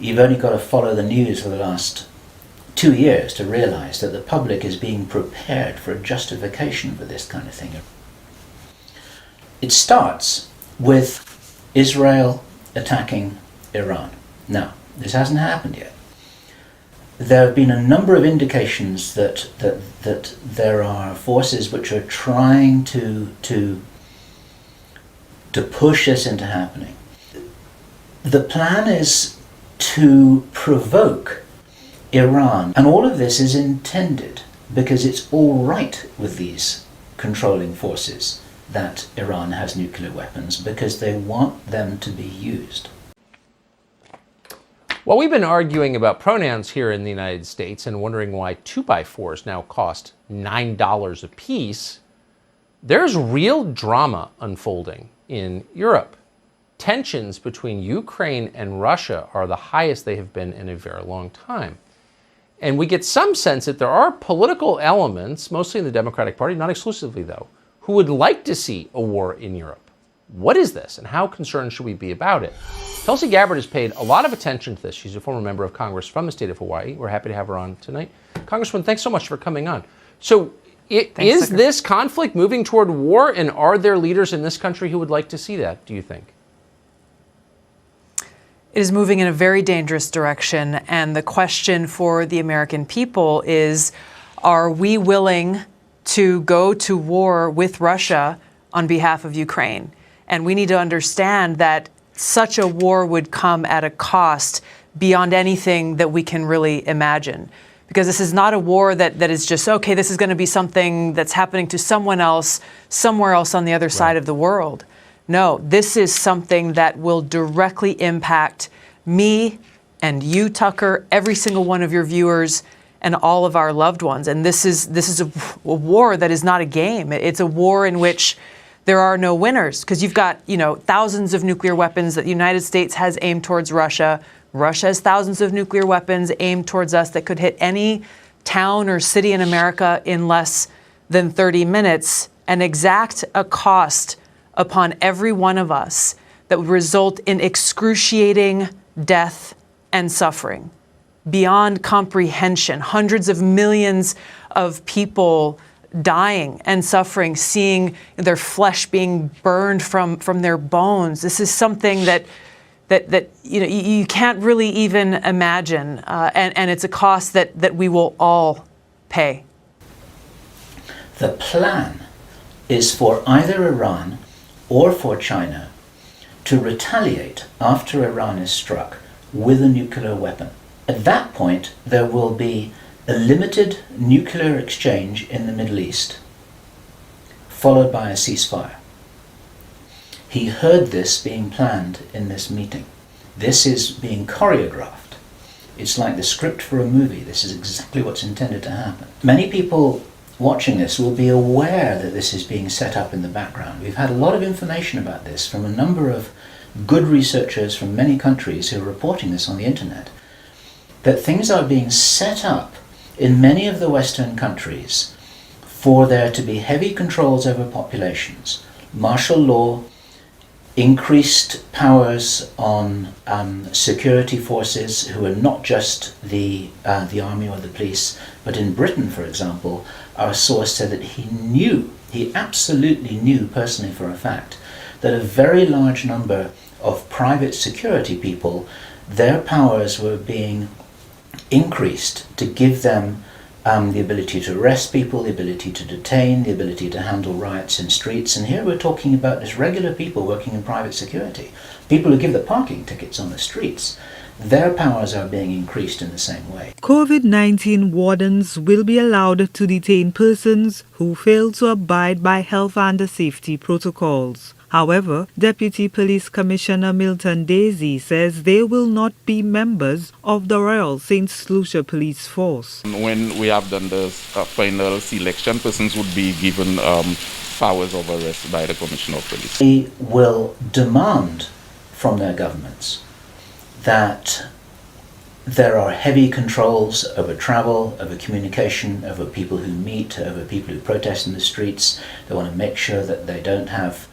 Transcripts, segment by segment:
You've only got to follow the news for the last 2 years to realize that the public is being prepared for a justification for this kind of thing. It starts with Israel attacking Iran. Now, this hasn't happened yet. There have been a number of indications that there are forces which are trying to push this into happening. The plan is to provoke Iran, and all of this is intended because it's all right with these controlling forces that Iran has nuclear weapons, because they want them to be used. Well, we've been arguing about pronouns here in the United States and wondering why 2x4s now cost $9 a piece. There's real drama unfolding in Europe. Tensions between Ukraine and Russia are the highest they have been in a very long time. And we get some sense that there are political elements, mostly in the Democratic Party, not exclusively though, who would like to see a war in Europe. What is this, and how concerned should we be about it? Tulsi Gabbard has paid a lot of attention to this. She's a former member of Congress from the state of Hawaii. We're happy to have her on tonight. Congresswoman, thanks so much for coming on. So is this conflict moving toward war, and are there leaders in this country who would like to see that, do you think? It is moving in a very dangerous direction, and the question for the American people is, are we willing to go to war with Russia on behalf of Ukraine? And we need to understand that such a war would come at a cost beyond anything that we can really imagine. Because this is not a war that is just, okay, this is going to be something that's happening to someone else, somewhere else on the other side of the world. No, this is something that will directly impact me and you, Tucker, every single one of your viewers, and all of our loved ones. And this is a war that is not a game. It's a war in which there are no winners, because you've got, thousands of nuclear weapons that the United States has aimed towards Russia. Russia has thousands of nuclear weapons aimed towards us that could hit any town or city in America in less than 30 minutes and exact a cost upon every one of us that would result in excruciating death and suffering beyond comprehension. Hundreds of millions of people dying and suffering, seeing their flesh being burned from their bones. This is something that you can't really even imagine, and it's a cost that we will all pay. The plan is for either Iran or for China to retaliate after Iran is struck with a nuclear weapon. At that point, there will be a limited nuclear exchange in the Middle East, followed by a ceasefire. He heard this being planned in this meeting. This is being choreographed. It's like the script for a movie. This is exactly what's intended to happen. Many people watching this will be aware that this is being set up in the background. We've had a lot of information about this from a number of good researchers from many countries who are reporting this on the internet, that things are being set up in many of the Western countries for there to be heavy controls over populations, martial law, increased powers on security forces who are not just the army or the police, but in Britain, for example, our source said that he absolutely knew personally for a fact, that a very large number of private security people, their powers were being increased to give them the ability to arrest people, the ability to detain, the ability to handle riots in streets. And here we're talking about just regular people working in private security, people who give the parking tickets on the streets. Their powers are being increased in the same way. COVID-19 wardens will be allowed to detain persons who fail to abide by health and safety protocols. However, Deputy Police Commissioner Milton Daisy says they will not be members of the Royal St. Lucia Police Force. When we have done the final selection, persons would be given powers of arrest by the Commissioner of Police. They will demand from their governments that there are heavy controls over travel, over communication, over people who meet, over people who protest in the streets. They want to make sure that they don't have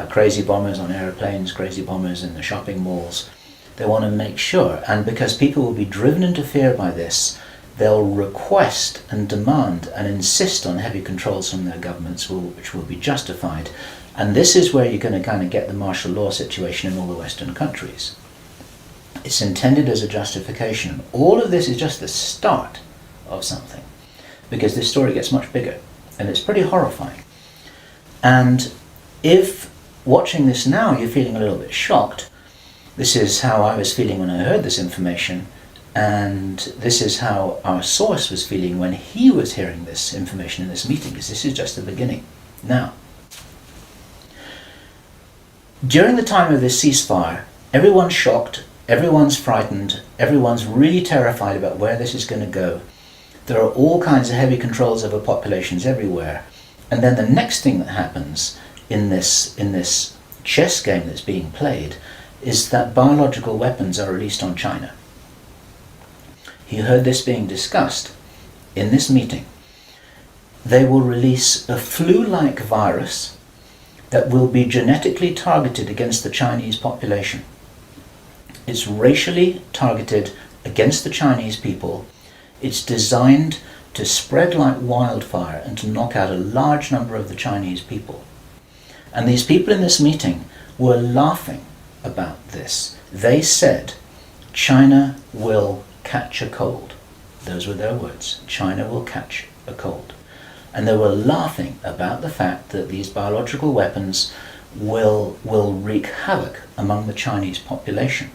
crazy bombers on aeroplanes, crazy bombers in the shopping malls. They want to make sure, and because people will be driven into fear by this, they'll request and demand and insist on heavy controls from their governments, which will be justified. And this is where you're going to kind of get the martial law situation in all the Western countries. It's intended as a justification. All of this is just the start of something, because this story gets much bigger, and it's pretty horrifying. And if watching this now you're feeling a little bit shocked, this is how I was feeling when I heard this information, and this is how our source was feeling when he was hearing this information in this meeting, because this is just the beginning. Now, during the time of this ceasefire, everyone's shocked, everyone's frightened, everyone's really terrified about where this is going to go. There are all kinds of heavy controls over populations everywhere. And then the next thing that happens in this chess game that's being played is that biological weapons are released on China. He heard this being discussed in this meeting. They will release a flu-like virus that will be genetically targeted against the Chinese population. It's racially targeted against the Chinese people. It's designed to spread like wildfire and to knock out a large number of the Chinese people. And these people in this meeting were laughing about this. They said, China will catch a cold. Those were their words. China will catch a cold. And they were laughing about the fact that these biological weapons will wreak havoc among the Chinese population.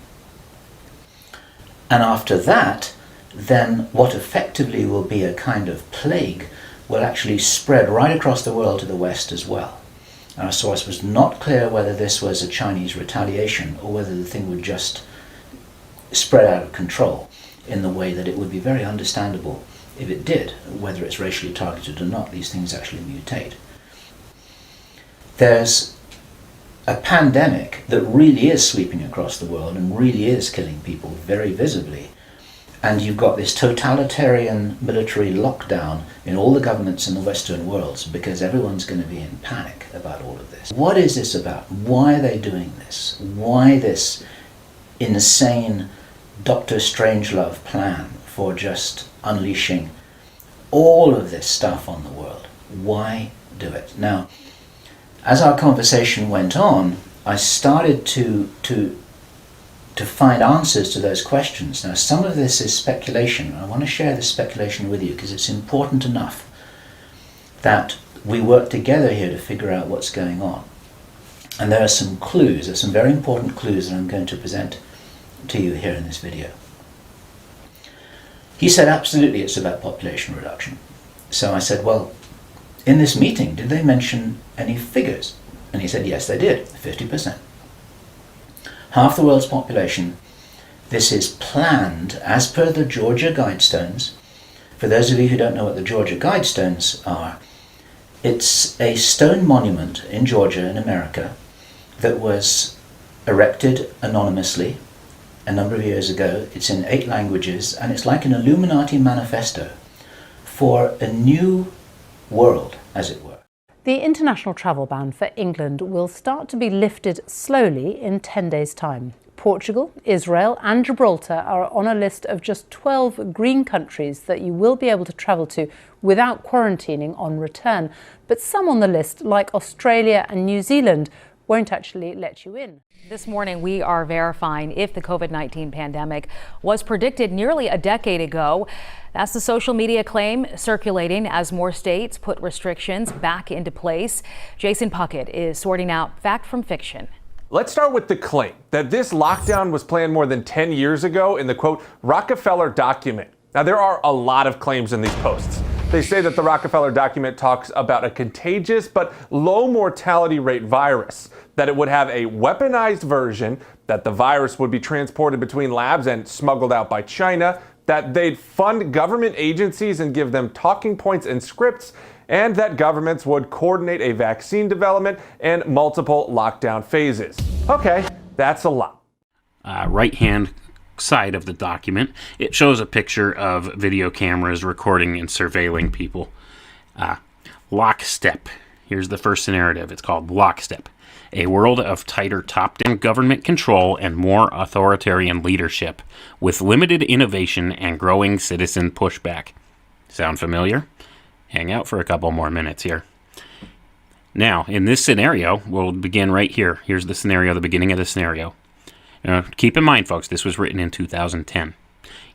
And after that, then what effectively will be a kind of plague will actually spread right across the world to the West as well. Our source was not clear whether this was a Chinese retaliation or whether the thing would just spread out of control in the way that it would be very understandable if it did, whether it's racially targeted or not. These things actually mutate. There's a pandemic that really is sweeping across the world and really is killing people very visibly. And you've got this totalitarian military lockdown in all the governments in the Western world because everyone's going to be in panic about all of this. What is this about? Why are they doing this? Why this insane Dr. Strangelove plan for just unleashing all of this stuff on the world? Why do it? Now, as our conversation went on, I started to find answers to those questions. Now, some of this is speculation. I want to share this speculation with you because it's important enough that we work together here to figure out what's going on. And there are some clues, there's some very important clues that I'm going to present to you here in this video. He said, absolutely, it's about population reduction. So I said, well, in this meeting, did they mention any figures? And he said, yes, they did, 50%. Half the world's population. This is planned as per the Georgia Guidestones. For those of you who don't know what the Georgia Guidestones are, it's a stone monument in Georgia in America that was erected anonymously a number of years ago. It's in 8 languages and it's like an Illuminati manifesto for a new world, as it were. The international travel ban for England will start to be lifted slowly in 10 days' time. Portugal, Israel and Gibraltar are on a list of just 12 green countries that you will be able to travel to without quarantining on return. But some on the list, like Australia and New Zealand, won't actually let you in. This morning, we are verifying if the COVID-19 pandemic was predicted nearly a decade ago. That's the social media claim circulating as more states put restrictions back into place. Jason Puckett is sorting out fact from fiction. Let's start with the claim that this lockdown was planned more than 10 years ago in the, quote, Rockefeller document. Now, there are a lot of claims in these posts. They say that the Rockefeller document talks about a contagious but low mortality rate virus, that it would have a weaponized version, that the virus would be transported between labs and smuggled out by China, that they'd fund government agencies and give them talking points and scripts, and that governments would coordinate a vaccine development and multiple lockdown phases. Okay, that's a lot. Right-hand side of the document, it shows a picture of video cameras recording and surveilling people. Lockstep. Here's the first narrative. It's called Lockstep. a world of tighter top-down government control and more authoritarian leadership, with limited innovation and growing citizen pushback. Sound familiar? Hang out for a couple more minutes here. Now, in this scenario, we'll begin right here. Here's the scenario, the beginning of the scenario. Keep in mind, folks, this was written in 2010.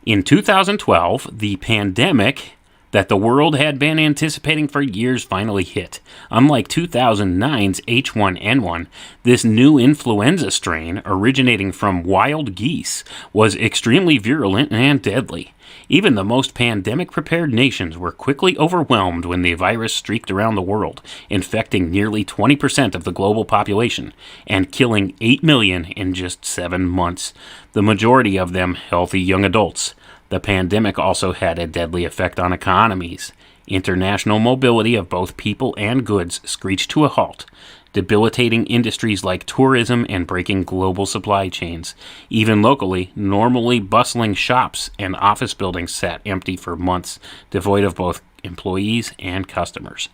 In 2012, the pandemic that the world had been anticipating for years finally hit. Unlike 2009's H1N1, this new influenza strain, originating from wild geese, was extremely virulent and deadly. Even the most pandemic-prepared nations were quickly overwhelmed when the virus streaked around the world, infecting nearly 20% of the global population and killing 8 million in just 7 months, the majority of them healthy young adults. The pandemic also had a deadly effect on economies. International mobility of both people and goods screeched to a halt, debilitating industries like tourism and breaking global supply chains. Even locally, normally bustling shops and office buildings sat empty for months, devoid of both employees and customers.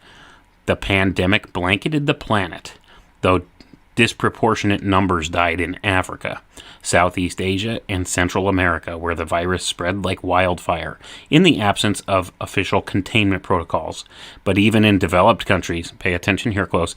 The pandemic blanketed the planet, though disproportionate numbers died in Africa, Southeast Asia, and Central America, where the virus spread like wildfire in the absence of official containment protocols. But even in developed countries, pay attention here close,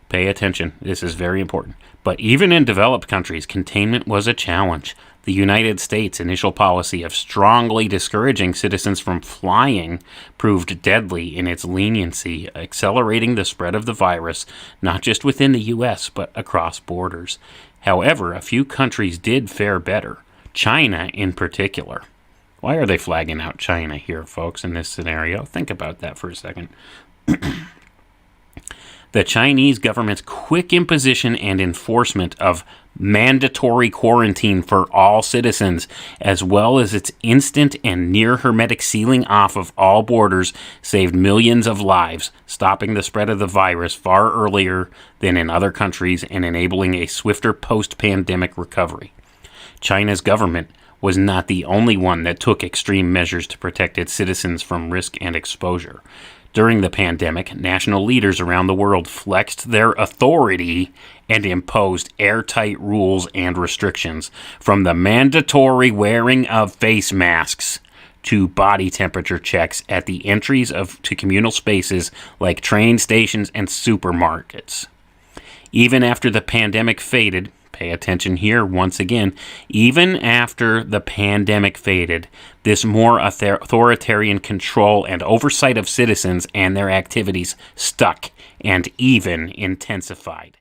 pay attention, this is very important. But even in developed countries, containment was a challenge. The United States' initial policy of strongly discouraging citizens from flying proved deadly in its leniency, accelerating the spread of the virus, not just within the U.S., but across borders. However, a few countries did fare better, China in particular. Why are they flagging out China here, folks, in this scenario? Think about that for a second. The Chinese government's quick imposition and enforcement of mandatory quarantine for all citizens, as well as its instant and near hermetic sealing off of all borders, saved millions of lives, stopping the spread of the virus far earlier than in other countries and enabling a swifter post-pandemic recovery. China's government was not the only one that took extreme measures to protect its citizens from risk and exposure. During the pandemic, national leaders around the world flexed their authority and imposed airtight rules and restrictions, from the mandatory wearing of face masks to body temperature checks at the entries to communal spaces like train stations and supermarkets. Even after the pandemic faded, pay attention here once again, even after the pandemic faded, this more authoritarian control and oversight of citizens and their activities stuck and even intensified.